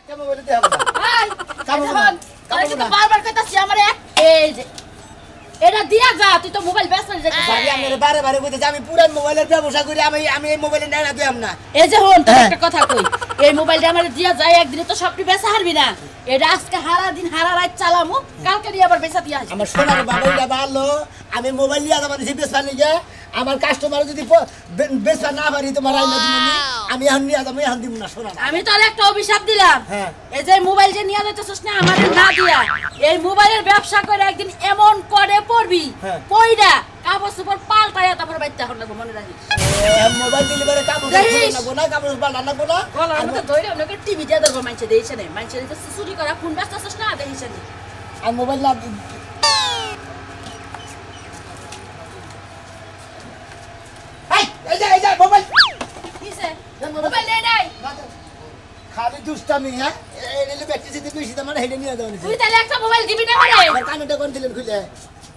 একটা মোবাইল দিয়ে হবে না এই কামড় এখন কামড় তুই তো বারবার কইতাছিস আমারে এই যে এটা দিয়া যা তুই তো মোবাইল ব্যস্ত হয়ে যাচ্ছিস ভাবি আমরা বারে বারে কইতেছি আমি পুরান মোবাইলের ব্যবসা করি আমি এই মোবাইলে নেড়া দিলাম না এই যে হন তোর একটা কথা কই এই মোবাইলটা আমারে দিয়া যায় একদিনে তো সবটি বেচা হারবি না এটা আজকে হারা দিন হারা রাত চালামু কালকে দিয়ে আবার বেচা দিয়া আসবি আমার সোনার বাবাইটা ভালো আমি মোবাইল নিয়ে আমার বেচবা নিয়ে আমার কাস্টমার যদি বেচবা না পারি তোমার আইনা দিবি আমি এখন নিয়ে যাবো এখন দিব না সোনা আমি তোর একটা অভিশাপ দিলাম হ্যাঁ এই যে মোবাইল যে নিয়ে যাইতেছিস না আমারে না দিয়া এই মোবাইলের ব্যবসা করে একদিন এমন করে পড়বি হ্যাঁ। পয়ডা কাপড় সুপড় পাল্টায়া তারপর বাইতে এখন লাগবো মনে রাখিস মোবাইল দিলে পরে কাপড় দেখিস। না গোনা কাপড় বানা না গোনা গলার মধ্যে ধরে ওনাকে টিভি দিয়ে ধরবো মাইছে দেইছে না মাইছে যে চুরি করা ফোন ব্যস্ত আছিস না দেইছে না আর মোবাইল না এই যে মোবাইল কিসে মোবাইল নেই নাই খালি দুষ্টামি হ্যাঁ এই ব্যক্তি যদি বেশি দাম হেডে নিয়ে যাও তুই তাহলে একটা মোবাইল দিবি না মানে আমার কানেটা কোন দিলেন খুলে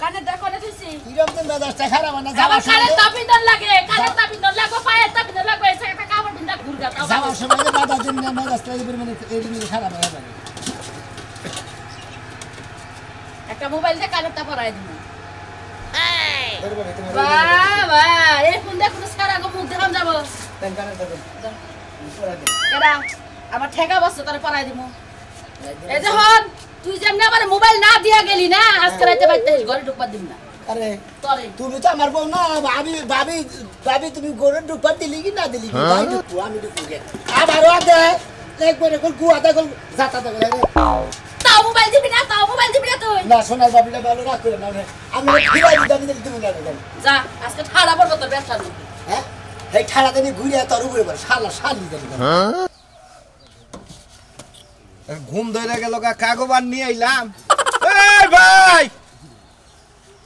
কানে দেখো না তুইছি কিরকম মেজাজটা খারাপ না আমার কানে তাপিন্দন লাগে কানে তাপিন্দন লাগো পায়ে তাপিন্দন লাগো এসে একটা কাপড় বিন্দা ঘুরগা তাও যাওয়ার সময় বাধা দিন না মেজাজটা এই পরিমাণে এই জিনিস খারাপ হয়ে যাবে একটা মোবাইল দিয়ে কানেরটা পরাই দিবি বরবরে তোমার বাবা এই ফোন দেখো সারা গো মুখ দেখাম যাব তেন কানেটা দেন পড়া দেন এরা আমার ঠেকা বসছে তারে পরাই দিমু এই যে হন তুই যেমনি আমার মোবাইল না দিয়া গেলি না আজকে রাতে বাইতে ঘরে ঢুকবা দিম না আরে তরে তুমি তো আমার বউ না ভাবি তুমি গরুর ঢুকবার দিলি কি না দিলি কি ভাই ঢুকবো আমি ঢুকবো গে আবারও আদে একবার এখন গুয়াতে এখন যাতা দেবে রে তাও মোবাইল দিবি না তুই না সোনার বাবিটা ভালো রাখ করে না আমি ফিরাই দিতে আমি তুমি না যা আজকে ঠাড়া পড়বো তোর ব্যবসা নেই হ্যাঁ এই ঠাড়া দিনে ঘুরে তোর উপরে পড়ে শালা শালি দেন ঘুম ধরে গেল কাগবান নিয়ে আইলাম এই ভাই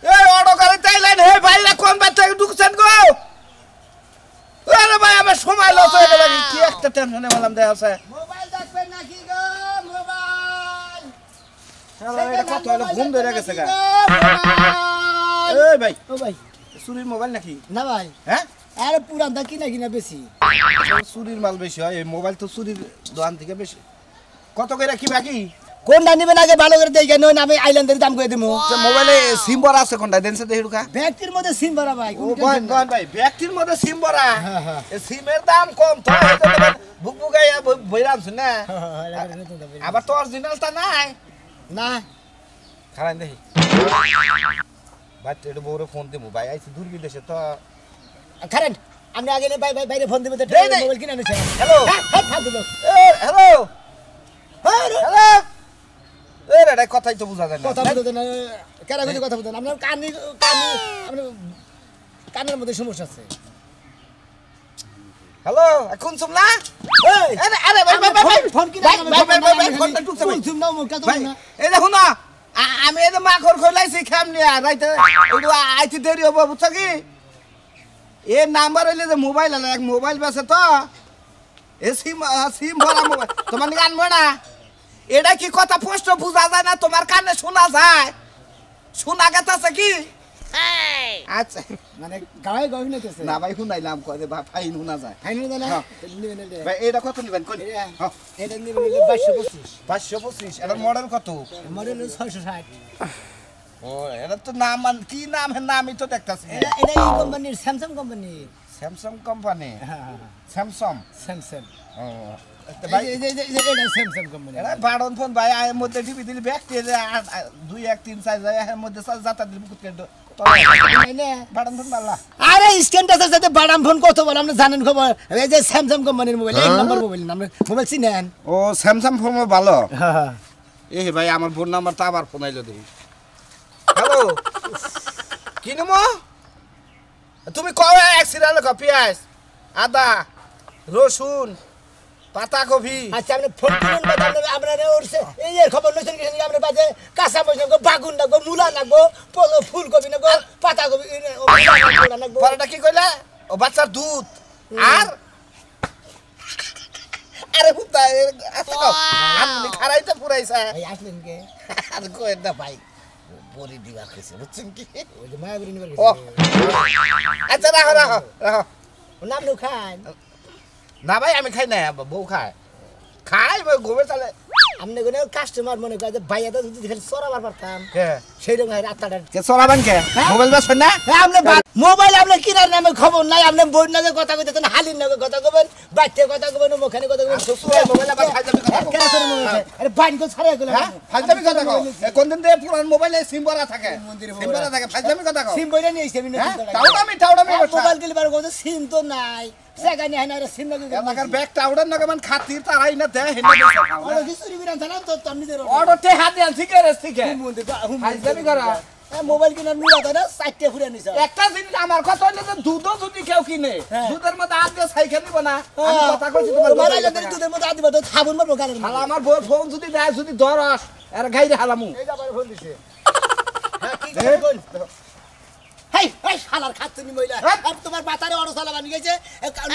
এই অটো গাড়িতে আইলেন হে ভাইরা কোন বাদ থেকে ঢুকছেন গো আরে ভাই আমার সময় লস হয়ে গেল কি একটা টেনশনে বললাম দেয়া আছে মোবাইল দেখবেন নাকি গো মোবাইল এটা কত হলো ঘুম ধরে গেছে গা এই ভাই ও ভাই চুরির মোবাইল নাকি না ভাই হ্যাঁ আরে পুরান দা কিনা কিনা বেশি চুরির মাল বেশি হয় এই মোবাইল তো চুরির দোকান থেকে বেশি কত করে কি বাকি কোনটা নিবেন আগে ভালো করে দেখে নয় আমি আইল্যান্ডের দাম করে দেবো মোবাইলে সিম ভরা আছে কোনটা দেনছে দেখি ঢুকা ব্যক্তির মধ্যে সিম ভরা ভাই ও গন ভাই ব্যক্তির মধ্যে সিম ভরা হ্যাঁ, হ্যাঁ। এই সিমের দাম কম তো বুকবুকাইয়া বইরাম শুনে আবার তো অরিজিনালটা নাই না খারাপ দেখি ভাই এটা বউরে ফোন দেবো ভাই আইছি দূর বিদেশে তো কারেন্ট আমি আগে বাইরে ফোন দেবো দেই, দেই। মোবাইল কিনে আনেছে হ্যালো ফালতু লোক হ্যালো হ্যালো এই রে কথাই তো বুঝা যায় না কথা বলতে না কেরা কিছু কথা বলতে না আপনার আপনার কানের মধ্যে সমস্যা আছে হ্যালো এখন শুনলা এই, আরে আরে ভাই ভাই ভাই ফোন কিনে ভাই, আনবে, ভাই, ভাই, ভাই, ভাই, আমি ফোনটা ঢুকছে ভাই। শুন নাও মুখটা তো ভাই না এই দেখো না আমি এই যে মাখর খইলাইছি খামনি রাইতে ওইটু আইতে দেরি হবো বুঝছো কি এ নাম্বার হইলে যে মোবাইল আলা এক মোবাইল বেছে তো এ সিম ভরা মোবাইল তোমার নিকে আনবো না এটা কি কথা স্পষ্ট বোঝা যায় না তোমার কানে শোনা যায় শোনা গেছে কি আচ্ছা মানে গায়ে গই নিতেছে না ভাই শুনাইলাম কয় যে ভাই শুনা যায় ফাইনাল না হ্যাঁ। নিবেন না ভাই এটা কত নিবেন কই হ্যাঁ এটা নিবেন 2225 525 এটা মডেল কত মডেল 660 ও এটা তো নাম কি নাম এর নামই তো দেখতাছি এটা এটা এই কোম্পানির স্যামসাং কোম্পানি স্যামসাং কোম্পানি হ্যাঁ হ্যাঁ স্যামসাং স্যামসাং ও এটা ভাই এই স্যামসাং কোম্পানি এটা বাড়ন ফোন ভাই এর মধ্যে টিভি দিলে ব্যক্তি 2 1 3 4 যায় এর মধ্যে যাতা দিলে বুকুত কেন বাড়ন ফোন মারলা আরে স্ক্যান টাচের সাথে বাদাম ফোন কত বল আপনি জানেন খবর এই যে স্যামসাং কোম্পানির মোবাইল এক নাম্বার মোবাইল নাম মোবাইল চিনেন ও স্যামসাং ফোন ভালো হ্যাঁ হ্যাঁ এই ভাই আমার ফোন নাম্বার তো আবার ফোন আইলো দেখি হ্যালো কি নামো তুমি কবে অ্যাক্সিডেন্ট পেঁয়াজ আদা রসুন পাতাকপি আচ্ছা আপনি ফোন করুন বা আপনারা উঠছে এই যে খবর লইছেন কি আমরা বাজে কাঁচা মরিচ নাগো বাগুন নাগো মূলা নাগো ফুলকপি নাগো পাতাকপি নাগো পরেটা কি কইলা ও বাচ্চার দুধ আর আরে হুতা আপনি খারাইতে পুরাইছে ভাই আসলেন কে আর কই না ভাই বড়ি দিবা কইছে বুঝছেন কি ওই যে মায়াবুরি নিবার ও আচ্ছা রাখো রাখো রাখো নাম নো খান না ভাই আমি খাই না বউ খায় খাই ঘুমে চলে আপনি কোনো কাস্টমার মনে করে যে ভাইয়া তো যদি খালি চড়াবার পারতাম কে সেই রকম রাত্তাটা কে চলাবেন কে মোবাইল বেচবেন না আপনি মোবাইল আপনি কিনার নামে খবর নাই আপনি বই নাগে কথা কইতেছেন হালির নাগে কথা কবেন বাইতে কথা কবেন মুখানে কথা কবেন মোবাইল আবার ফাইজামি কথা কেন করে মনে হয় আরে বাইন কো ছাড়া গেল হ্যাঁ ফাইজামি কথা কও কোন দিন দিয়ে পুরান মোবাইলে সিম ভরা থাকে সিম ভরা থাকে ফাইজামি কথা কও সিম বইরা নিয়ে এসে আমি হ্যাঁ টাউডামি মোবাইল দিলে বার কইতে সিম তো নাই জায়গা নিয়ে না সিম লাগে এলাকার ব্যাগ টাউডার নাকি মান খাতির তারাই না দে হেনে পয়সা খাও ওরা কি চুরি বিরান জানা তো তুমি দে অর্ডার তে হাতে আনছি কে রে থেকে ফাইজামি করা মোবাইল কিনার মুড়া তো না চারটে ফুরে নিছ একটা জিনিস আমার কথা হইলো যে দুধও যদি কেউ কিনে দুধের মধ্যে আদ দিয়ে সাইকেল নিব না আমি কথা কইছি তোমার তোমার লাগে দুধের মধ্যে আদিবা তো সাবুন মারবো গালের হালা আমার বউ ফোন যদি দেয় যদি ধরস এর গাইরে হালামু এই যাবার ফোন দিছে হ্যাঁ কি করবেন হেই হেই শালার খাতুনি মহিলা আর তোমার বাতারে অড় সালা বানি গেছে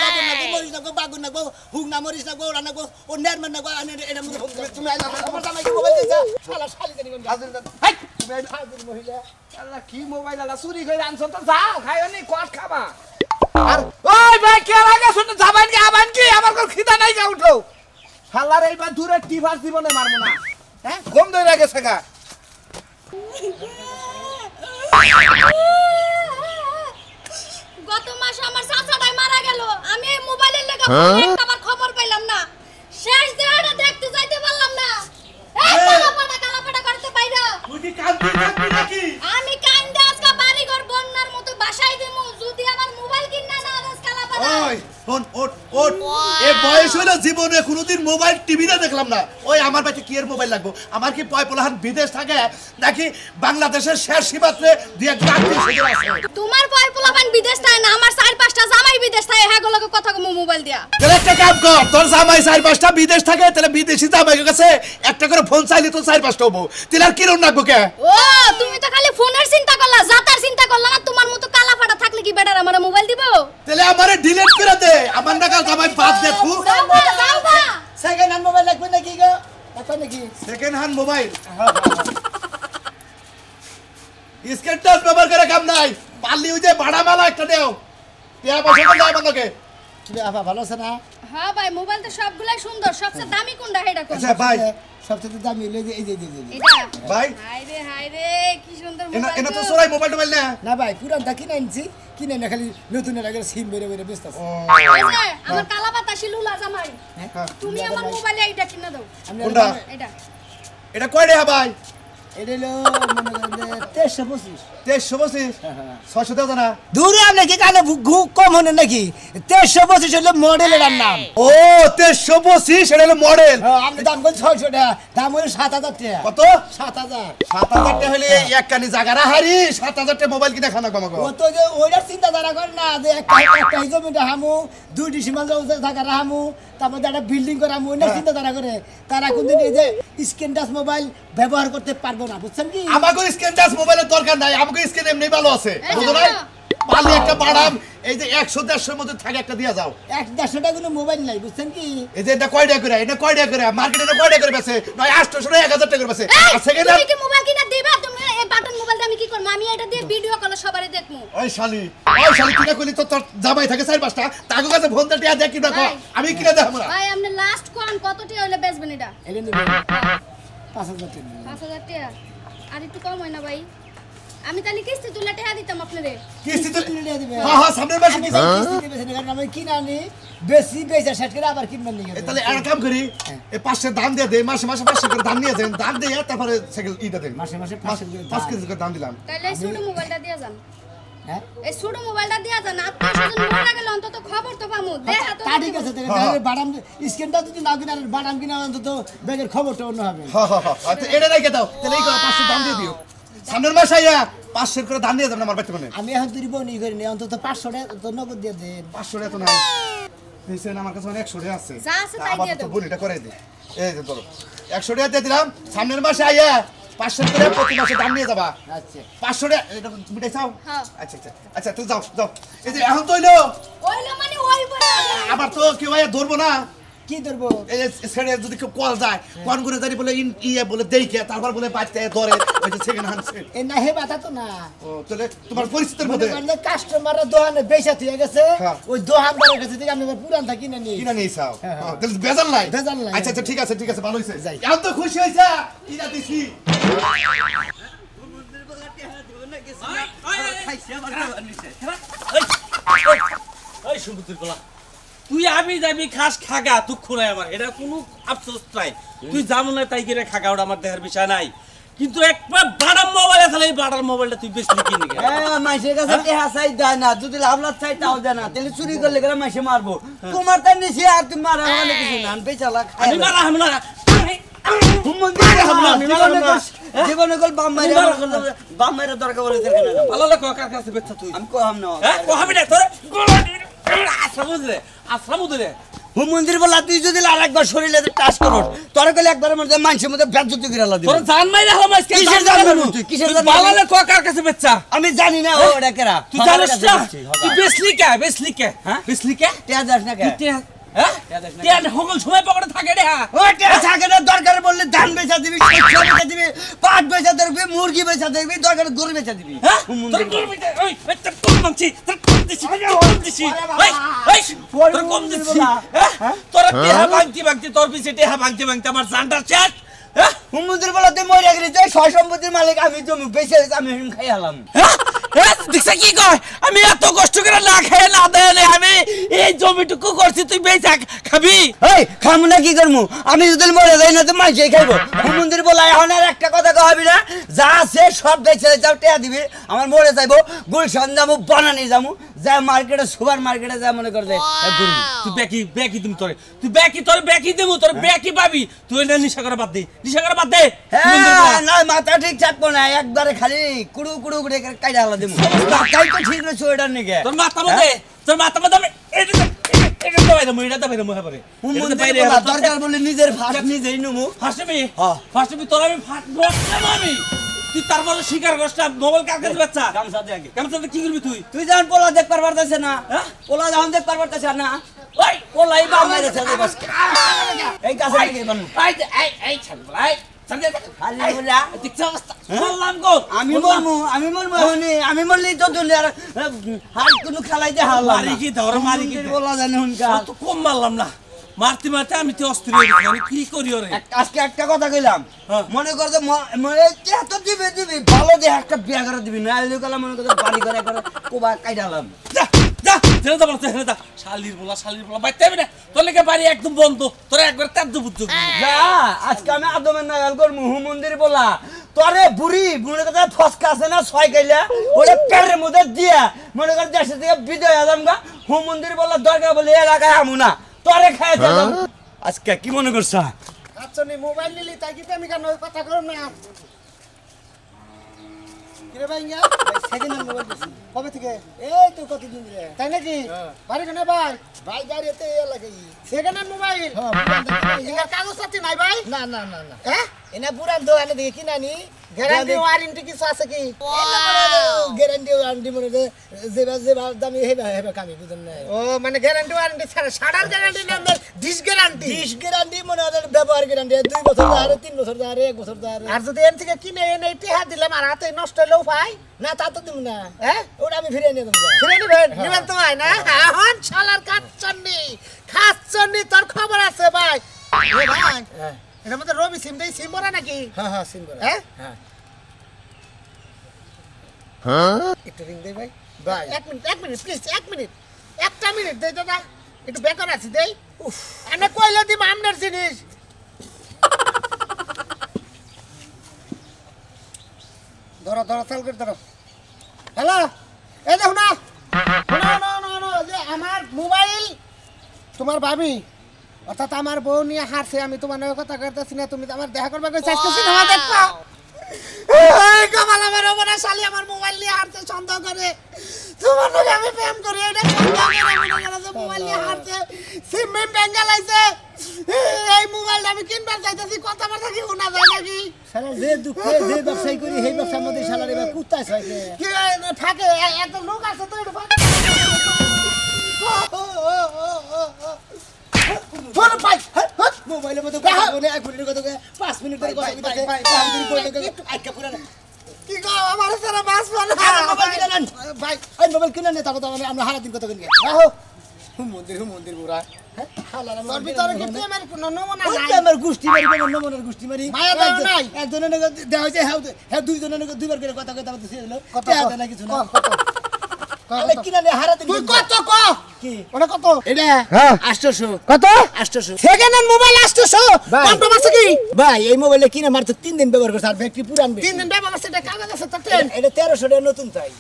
লবণ নাগো মরিচ নাগো বাগুন নাগো হুক না মরিচ নাগো ওরা নাগো ও নেরমান নাগো এটা মধ্যে ফোন তুমি আইলা আমার জামাই কি মোবাইল দিছা শালা শালি জানি কোন হেই তুমি আইলা খাতুনি মহিলা আল্লাহ কি মোবাইল আলা চুরি করে আনছ তো যাও খাইওনি কট খাবা আর ওই ভাই কে লাগে শুনে যাবেন কি আবান কি আমার কোন খিদা নাই গা উঠো শালার এইবার দূরে টিভার জীবনে মারমু না হ্যাঁ ঘুম ধরে গেছে গা গত মাসে আমার চাচাটাই মারা গেল আমি এই মোবাইলের লাগা একবার খবর পাইলাম না শেষ দেহটা দেখতে যাইতে পারলাম না এই কালাপাটা করতে পাইরা তুই কি কাঁদবি নাকি আমি কান্দে আজকে বাড়ি ঘর বন্যার মতো বাসাই দিমু যদি আমার মোবাইল কিনা না আজ কালাপাটা ওই শোন ওট এ বয়স হইলো জীবনে কোনোদিন মোবাইল টিভিতে দেখলাম না ওই আমার বাড়িতে কি এর মোবাইল লাগবো আমার কি পয়পলাহান বিদেশ থাকে নাকি বাংলাদেশের শেষ সীমান্তে দুই এক লাখ আছে তোমার বয় পোলাপান বিদেশ থাকে না আমার 4-5টা জামাই বিদেশ থাকে হ্যাগোলকে কথা কম মোবাইল দিয়া তাহলে একটা কাম কর তোর জামাই 4-5টা বিদেশ থাকে তাহলে বিদেশি জামাইয়ের কাছে একটা করে ফোন চাইলে তো 4-5টা হবো তাহলে আর কিরম লাগবো কে ও তুমি তো খালি ফোনের চিন্তা করলা জাতার চিন্তা করলা না তোমার মতো কালাপাটা থাকলে কি বেটার আমার মোবাইল দিব তাহলে আমারে ডিলিট করে দে আমার নাকা জামাই বাদ দে তু যাও না সেকেন্ড হ্যান্ড মোবাইল লাগবে নাকি গো লাগবে নাকি second hand mobile screen touch ব্যবহার করে কাম নাই পারলি ওই যে ভাড়া মালা একটা দেও টিয়া পয়সা তো যায় বন্ধকে তুমি আপা ভালো আছে না হ্যাঁ ভাই মোবাইল তো সবগুলাই সুন্দর সবচেয়ে দামি কোনটা এটা কোন আচ্ছা ভাই সবচেয়ে দামি হলো এই যে এটা ভাই হায় রে কি সুন্দর এনা মোবাইল তো সরাই মোবাইল না না ভাই পুরানটা কিনে আনছি কিনে না খালি নতুন লাগে সিম বেরে বেরে ব্যস্ত আছে আমার কালাপাতা শিলুলা জামাই তুমি আমার মোবাইলে এইটা কিনা দাও কোনটা এটা এটা কয় টাকা ভাই এটা হলো মনে করেন 1325 1325 600 দাও না দূরে আপনি কি কানে কম হনে নাকি 1325 হলো মডেলের নাম ও 1325 এটা হলো মডেল আপনি দাম বল 600 টাকা দাম হলো 7000 টাকা কত 7000 7000 টাকা হলে এক কানি জায়গা হারি 7000 টাকা মোবাইল কিনা খানা কমাগো ও তো যে ওইটার চিন্তা ধারা করে না যে একটা জমিটা হামু দুইটি সীমা জায়গা রাহামু তারপর একটা বিল্ডিং করে হামু ওইটার চিন্তা ধারা করে তারা কোনদিন এই যে স্ক্রিন টাচ মোবাইল ব্যবহার করতে পারবো না বুঝছেন কি আমাগো স্ক্রিন টাচ মোবাইলের দরকার নাই আমাগো স্ক্রিন এমনি ভালো আছে বুঝো নাই পালি একটা বাড়াম এই যে 100 150 এর মধ্যে থাকে একটা দিয়া যাও 150 টাকা কোনো মোবাইল নাই বুঝছেন কি এই যে এটা কয় টাকা করে এটা কয় টাকা করে মার্কেটে এটা কয় টাকা করে বেচে নয় 800 টাকা 1000 টাকা করে বেচে আর সেকেন্ড তুমি কি মোবাইল কিনা দিবা তুমি এই বাটন মোবাইলটা আমি কি করব আমি এটা দিয়ে ভিডিও কলে সবারই দেখমু ওই শালি কিনা কইলি তো তোর জামাই থাকে 4-5টা তাগো কাছে ফোন দে টিয়া দেখ কি দেখো আমি কিনা দেখ আমরা ভাই আপনি লাস্ট কোন কত টাকা হইলে বেচবেন এটা এলে নিবে 5000 টাকা 5000 টাকা আর একটু কম হয় না ভাই আমি তাহলে কিস্তি তুলে টাকা দিতাম আপনারে কিস্তি তো কিনে দিবে হ্যাঁ হ্যাঁ সামনের মাসে আমি কিস্তি দিবে সেটা কারণ আমি কিনা নি বেশি বেচা সেট করে আবার কিনবেন নিয়ে তাহলে এক কাম করি এই 500 দাম দিয়ে দে মাসে 500 করে দাম নিয়ে দেন দাম দিয়ে তারপরে সাইকেল ইটা দেন মাসে 5 5 কেজি করে দাম দিলাম তাহলে এই ছোট মোবাইলটা দিয়ে যান হ্যাঁ এই ছোট মোবাইলটা দিয়া যান আত্মীয়স্বজন মারা গেলে অন্তত খবর তো পামু দেখা তো তা ঠিক আছে তাহলে বাদাম স্ক্রিনটা যদি না কিনা বাদাম কিনা অন্তত ব্যাগের খবরটা অন্য হবে হ্যাঁ হ্যাঁ হ্যাঁ আচ্ছা এটা রেখে দাও তাহলে এই করে 500 দাম দিয়ে দিও সামনের মাসে আইয়া 500 করে দাম দিয়ে দেন আমার বাড়িতে কোনে আমি এখন তুই বনি করি নি অন্তত 500 টাকা তো নগদ দিয়ে দেন 500 টাকা তো নাই নিছেন আমার কাছে 100 টাকা আছে যা আছে তাই দিয়ে দাও বলিটা করে দে এই যে ধরো 100 টাকা দিয়ে দিলাম সামনের মাসে আইয়া 500 করে প্রতি মাসে দাম নিয়ে যাবা আচ্ছা 500 টাকা এটা মিটাই চাও হ্যাঁ আচ্ছা আচ্ছা আচ্ছা তুই যাও যাও এই যে এখন তো হইলো ওইলো মানে ওই বলে আবার তো কেউ আইয়া ধরবো না কি ধরবো এই ছেড়ে যদি কেউ কল যায় কোন করে জানি বলে ইয়ে বলে দেখে তারপর বলে বাঁচতে ধরে ওই যে সেকেন্ড হ্যান্ড সেট এ না হে বাতা তো না ও তাহলে তোমার পরিস্থিতির মধ্যে কাস্টমাররা দোকানে বেচা থিয়ে গেছে হ্যাঁ। ওই দোকানদারের কাছে থেকে আমি এবার পুরান থাকি না নিয়ে কিনা নেই চাও হ্যাঁ, হ্যাঁ। তাহলে বেজাল নাই বেজাল নাই। আচ্ছা আচ্ছা ঠিক আছে ভালো হইছে যাই। এখন তো খুশি হইছা কিনা দিছি তুই আমি যাবি খাস খাগা দুঃখ নাই আমার এটা কোনো আফসোস নাই তুই যাবো না তাই করে খাগা ওটা আমার দেহের বিষয় নাই কিন্তু একবার বাড়ার মোবাইল আছে এই বাড়ার মোবাইলটা তুই বেশি কিনে গে মাইসের কাছে টেহা চাই দেয় না যদি লাভলাভ চাই তাও দেয় না তাহলে চুরি করলে গেলে মাইসে মারবো তোমার তাই নিছি আর তুমি মারা হলে কিছু না বেচালা আমি মারা হাম না জীবনে কল বাম মাইরা দরকার বলে ভালো লাগো কার কাছে বেচা তুই আমি কহাম না হ্যাঁ কহাবি না তোর আশ্রম উদরে হুম মন্দির বলা তুই যদি আর একবার শরীরে টাচ করো তোর কলে একবারের মধ্যে মানুষের মধ্যে ব্যাজ্যুতি করে আলা দিবি তোর জান মাইরা হলাম আজকে কিসের জান মারবো তুই? কিসের জান ভালো মারবো? লাগো কার কাছে বেচা আমি জানি না ও ওটা কেরা তুই জানিস না তুই বেচলি কে হ্যাঁ? বেচলি কে টেহা যাস না কে হ্যাঁ তুই হগল সময় পকেটে থাকে রে হ্যাঁ ও টেহা থাকে না দরকার বললে ধান বেচা দিবি শস্য বেচা দিবি পাট বেচা দিবি মুরগি বেচা দিবি দরকার গরু বেচা দিবি হ্যাঁ হুম তোর মন্দির করবি ওই তোর কম দিছি তোর কম দিছি তোর কম দিছি হ্যাঁ তোর টেহা ভাঙতি তোর পিছে টেহা ভাঙতি আমার জানটা শেষ হ্যাঁ হুম মন্দির বলা তুই মরে গেলি তুই সয় সম্পত্তির মালিক আমি জমি বেচে আমি খাই হলাম দেখছ কি কয় আমি এত কষ্ট করে না খেয়ে না দেয় আমি এই জমিটুকু করছি তুই বেচা খাবি এই খাম না কি করমু আমি যদি মরে যাই না তো মাইসে খাইবো হুম মন্দির বলা এখন আর একটা কথা কহাবি না যা আছে সব বেচে যাও টেহা দিবি আমার মরে যাইবো গুলশান যাবো বানানি যাবো যা মার্কেটে সুপার মার্কেটে যা মনে করে তুই ব্যাকি তুমি তুই ব্যাকি দেবো তোর ব্যাকি পাবি তুই না নিশা করে বাদ দে হ্যাঁ না মাথা ঠিক থাকবো না একবারে খালি কুড়ু কুড়ু করে কাইডা আলা দিমু তাই তো ঠিক রয়েছে ওইটার নিকে তোর মাথা মধ্যে আমি এটা দাবাই দেবো হ্যাঁ হুম মন্দির বলা দরকার বলে নিজের ভাত নিজেই নুমু ফার্স্টে তোর আমি ফাট বসলাম আমি তুই তারপরে শিকার করছিস মোবাইল কার কাছে বাচ্চা গামছা দে আগে গামছাতে কি করবি তুই তুই যখন পোলা দেখতে পারতাছে না পোলা যখন দেখতে পারতাছে না ওই পোলাই বা মেরে ছেড়ে বাস এই কাছে নাকি বানু এই ছাড় খালি বলা দেখছ অবস্থা বললাম গো আমি মরমু আমি মরলি তো দুনিয়া হাল কোনো খেলাই দে হাল মারি কি বলা জানে হুনকা তো কম মারলাম না মারতে আমি তো অস্থির হয়ে গেছি আমি কি করি ওরে আজকে একটা কথা কইলাম মনে কর যে মনে এত দিবি ভালো দে একটা বিয়া করে দিবি না এলে কলা মনে কর বাড়ি করে কোবা কাইডালাম যা শালির বলা বাইতে হবে না তোর লেগে বাড়ি একদম বন্ধ তোরা একবার তার বুঝছো যা আজকে আমি আদমের নাগাল করমু হুম মন্দির বলা তোরে বুড়ি মনে কর ফসকা আছে না ছয় গাইলা ওটা পেরের মধ্যে দিয়া মনে কর দেশে থেকে বিজয় আদম গা হুম মন্দির বলা দরকার বলে এলাকায় আমু না তোরে খায় দিলাম আজকে কি মনে করছা আচ্ছা নি মোবাইল নিলি তাই কি আমি কেন কথা করব না কিরে ভাই ইয়া সেকেন্ড হ্যান্ড মোবাইল দিছি কবে থেকে এই তো কতদিন রে তাই নাকি বাড়ি কেন ভাই গাড়িতে লাগাই সেকেন্ড হ্যান্ড মোবাইল হ্যাঁ এর কাগজ আছে নাই ভাই না হ্যাঁ এনা পুরান দোকানে দেখি কি নানি গ্যারান্টি ওয়ারেন্টি কিছু আছে কি গ্যারান্টি ওয়ারেন্টি মনে যে দামি হেবা কামি বুঝেন না ও মানে গ্যারান্টি ওয়ারেন্টি ছাড়া সাড়ার গ্যারান্টি না ডিশ গ্যারান্টি মনে হয় ব্যবহার গ্যারান্টি 2 বছর ধরে 3 বছর ধরে 1 বছর ধরে আর যদি এন থেকে কিনে এনে টিহা দিলাম আর হাতে নষ্ট হলেও পাই না তা তো দিম না হ্যাঁ ওটা আমি ফিরে নিয়ে দেব ফিরে নিবেন তো ভাই না এখন শালার খাচ্ছন্নি তোর খবর আছে ভাই এ ভাই এর মধ্যে রবি সিম দেই সিম ভরা নাকি হ্যাঁ সিম ভরা হ্যাঁ একটু রিং দেই ভাই এক মিনিট প্লিজ একটা মিনিট দেই দাদা একটু বেকার আছি দেই উফ এনে কইলে দিম আমনের জিনিস ধরো চাল করে ধরো হ্যালো এই দেখো না যে আমার মোবাইল তোমার ভাবি অর্থাৎ আমার বউ নিয়ে হারছে আমি তোমার নয় কথা করতেছি না তুমি আমার দেখা করবে চাইতেছি না দেখো এই কমাল আমার ওপরে শালি আমার মোবাইল নিয়ে হারছে সন্দেহ করে তোমার লগে আমি প্রেম করি এটা সন্দেহ করে মনে করে যে মোবাইল নিয়ে হারছে সিম মেম বেঙ্গল আইছে এই মোবাইলটা আমি কিনবার চাইতেছি কথাবার্তা কি শোনা যায় নাকি শালা যে দুঃখে যে ব্যবসায়ী করি সেই ব্যবসার মধ্যে শালার এবার কুত্তা ছয়কে কি থাকে এত লোক আছে তো এটা ফোন পাই মোবাইলের মতো কথা বলে 1 মিনিটের কথা 5 মিনিট ধরে কথা কইতাছে আইকা পুরা কি গো আমার সারা বাস বল মোবাইল কিনে নেন ভাই এই মোবাইল কিনে নে তারপর আমরা হারা দিন কথা কইনি আহো মন্দির পুরা তোর ভিতরে কি প্রেমের কোনো নমুনা নাই আমার গুষ্টি মারি কোন নমুনার গুষ্টি মারি মায়া দাও নাই একজনের দেওয়া হয়েছে হ্যাঁ দুইজনের দুইবার করে কথা কইতে বলতেছি কত না কিছু না আরে কিনা নে হারা দিন তুই কত ক কি ওটা কত এটা হ্যাঁ 800 কত 800 সেকেন্ড হ্যান্ড মোবাইল 800 ভাই। কত মাসে কি ভাই এই মোবাইলে কিনে মাত্র 3 দিন ব্যবহার করছে আর ব্যাটারি পুরান 3 দিন ব্যবহার করছে এটা কাগজ আছে তো এটা 1300 টাকা নতুন তাই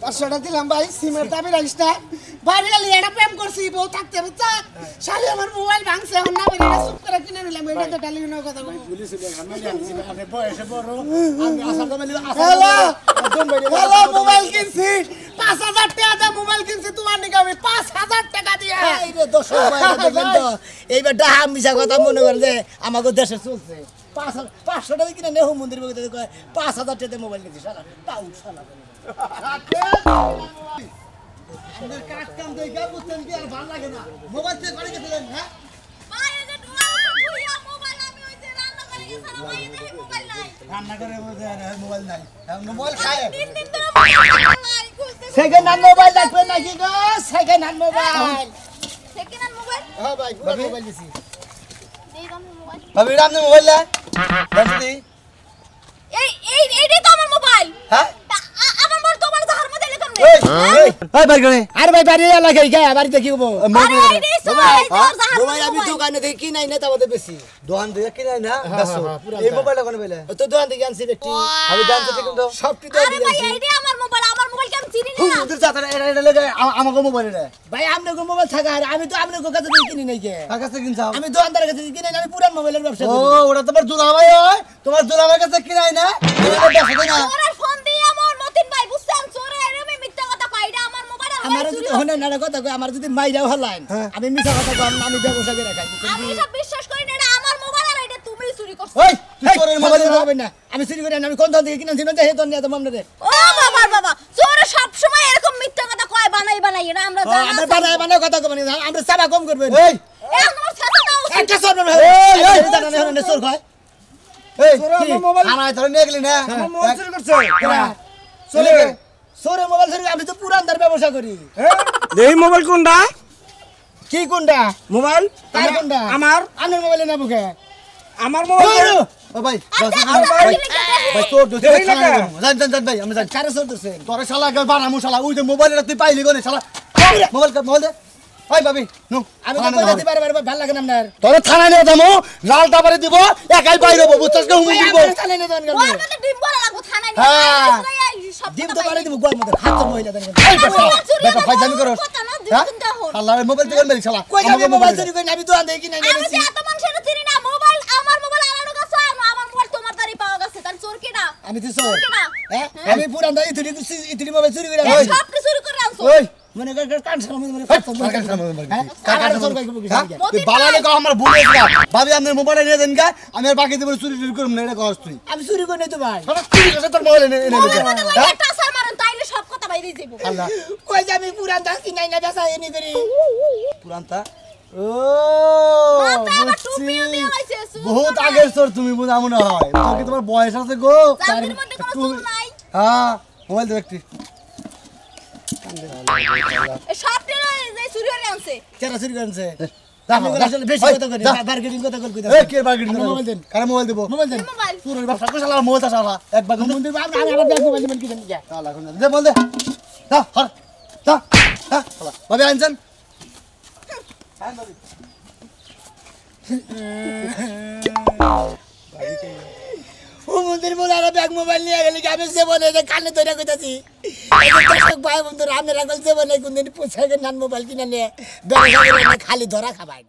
500 টাকা দিলাম ভাই সিমের দাবি রাখিস না বাড়ি গেলে এটা প্রেম করছি বউ থাকতে বুঝছা শালি আমার মোবাইল ভাঙছে এখন না বেরিয়ে চুপ করে কিনে নিলাম এটা তো ডালিনো কথা বলি পুলিশ আমি বয়সে বড় আমি আসার দামে হ্যালো হ্যালো মোবাইল কিনছি 5000 টাকা দিয়ে মোবাইল কিনছি তোমার নিকে আমি 5000 টাকা দিয়ে এই রে 10 দেখেন তো এইবার ডাহা মিছা কথা মনে করে যে আমাকে দেশে চলছে 500 টাকা কিনে নেহ মন্দির বলতে কয় 5000 টাকা মোবাইল নিয়েছি শালা তাও শালা আমাদের কাজ কাম দেখা বুঝছেন কি আর ভালো লাগে না মোবাইল থেকে করে গেছিলেন হ্যাঁ ভাই এই যে ধুইয়া মোবাইল আমি ওই যে রান্না করে গেছি না ভাই এই মোবাইল নাই রান্না করে মোবাইল নাই মোবাইল খায় 3 দিন ধরে মোবাইল নাই খুঁজতে সেকেন্ড হ্যান্ড মোবাইল লাগবে নাকি গো second hand mobile second hand mobile হ্যাঁ ভাই পুরো মোবাইল দিছি এই দাম মোবাইল ভাবি রাম মোবাইল না বুঝলি এইটাই তো আমার মোবাইল হ্যাঁ আমার মোবাইল তোমার জাহার মধ্যে লেখা নেই এই ভাই গনে আরে ভাই বাড়ি এলাকায় গে বাড়িতে কি হবো আরে এইটাই সবাই তোর জাহার মোবাইল আমি দোকানে থেকে কিনাই না তাবতে বেশি দোকান দিয়ে কিনাই না বেশ এই মোবাইলটা কোন বেলে তো দোকান থেকে আনছি একটি আমি জানতে ঠিক কিন্তু সবটি তো আরে ভাই এইটাই আমার মোবাইল কি আমি চিনি না হুজুর জাতারে এটা লাগে আমাকে মোবাইল রে ভাই আপনাকে মোবাইল থাকা আর আমি তো আপনাকে কাছে থেকে কিনি নাই কে কার কাছে কিনছাও আমি দোকানদারের কাছে থেকে কিনি না আমি পুরান মোবাইলের ব্যবসা ও করি ওটা তোমার দুলাভাই হয় তোমার দুলাভাই কাছে কিনাই না এটা বেশি না ওরে ফোন দিয়ে আমার মতিন ভাই বুঝছেন চোরে এরকম মিথ্যা কথা কয় এটা আমার মোবাইল আর আমার যদি হনে না কথা কই আমার যদি মাইরাও হলাইন আমি মিছা কথা কই আমি ব্যবসা করে রাখাই আমি সব বিশ্বাস করি না এটা আমার মোবাইল আর এটা তুমি চুরি করছো ওই তুই তোর মোবাইল হবে না আমি চুরি করে আমি কোন দোকান থেকে কিনেছি না হে তো নিয়ে তো মামলা রে ও বাবা চোরে সব সময় এরকম মিথ্যা কথা কয় বানাই এটা আমরা জানা আমরা বানায় কথা কই না আমরা সাবা কম করবেন এই এখন তোমার ছেঁচা দাও একটা সর না এই, এই, জানা না সর কয় এই কি? মোবাইল থানায় ধরে নিয়ে গেলি না মোবাইল চুরি করছে চলে সরে মোবাইল চুরি আমি তো পুরানদার ব্যবসা করি এই মোবাইল কোনটা কি কোনটা মোবাইল কার কোনটা আমার আনের মোবাইলে না বুকে আমার মোবাইল ও ভাই ভাই ভাই তোর দুধ জান ভাই আমি জান কারে সর দছেন তোরে শালা গেল বানামু শালা ওই যে মোবাইলটা তুই পাইলি গনে শালা মোবাইল দে ভাই ভাবি নো আমি তো কইতে দিবার ভালো লাগে না আপনার তোরে থানায় নিয়ে যাবো লাল টাবারে দিব একাই বাইরে হবো বুঝছস না হুমুন দিব চালে নে দন ওর মধ্যে ডিম ভরা লাগবো থানায় হ্যাঁ। নিয়ে সব ডিম তো পারে দিব গোল মধ্যে হাত তো মহিলা দেন এই বেটা ফাই জানি করস হ্যাঁ শালা মোবাইল থেকে মেলি শালা কই যাবে মোবাইল চুরি করি আমি তো আন্দে কি নাই আমি যে এত মানুষের চিনি না মোবাইল আমার মোবাইল আলাদা কাছে আমার মোবাইল তোমার দাঁড়ি পাওয়া গেছে তার চোর কিনা আমি তো চোর হ্যাঁ আমি পুরানদা ইতুরি মোবাইল চুরি করে এই সব চুরি করে আনছো ওই মনে কর কান সামনে মনে কার চোর কই তুই বালালে কো আমার ভুল হয়েছে ভাবি আপনি মোবাইল নিয়ে দেন গা আমি আর বাকি দেব চুরি চুরি করব না এটা কষ্ট তুই আমি চুরি করি নাই তো ভাই শালা চুরি করছ তোর মোবাইল এনে এনে একটা আসার মারেন তাইলে সব কথা বাইরে যাইবো আল্লাহ কই যাবি পুরানদা কি নাই না বেসা এনি করি পুরানতা ও মাথায় আবার বুঝছি। টুপিও দিয়ে লাইছে, চুল বহুত কাটা। আগের তোর তুমি বুঝা মনে হয় তোর কি তোমার বয়স আছে গো চাকরির মধ্যে কোনো চুল নাই হ্যাঁ মোবাইল দে একটি এই সব টেরা যে চুরি করে আনছে কেরা চুরি করছে দেখো আমি আসলে বেশি কথা করি বার্গেটিং কথা কই কই এই কে বার্গেটিং আমি মোবাইল দেন কারে মোবাইল দেব মোবাইল দেন মোবাইল তোর ব্যবসা করে শালা মোবাইল শালা একবার মন্দির আমি আবার ব্যাগ মোবাইল দিবেন কি জানি যা শালা কোন দে বল দে দা হর দা দা শালা ভাবি আনছেন ও মন্দির বলে আর ব্যাগ মোবাইল নিয়ে গেলি আমি জীবনে কানে ধরে কইতাছি দর্শক ভাই বন্ধুরা আপনারা বলতে বলে কোনদিন পোছাকে নান মোবাইল কিনে নিয়ে ব্যবসা করে খালি ধরা খাবাই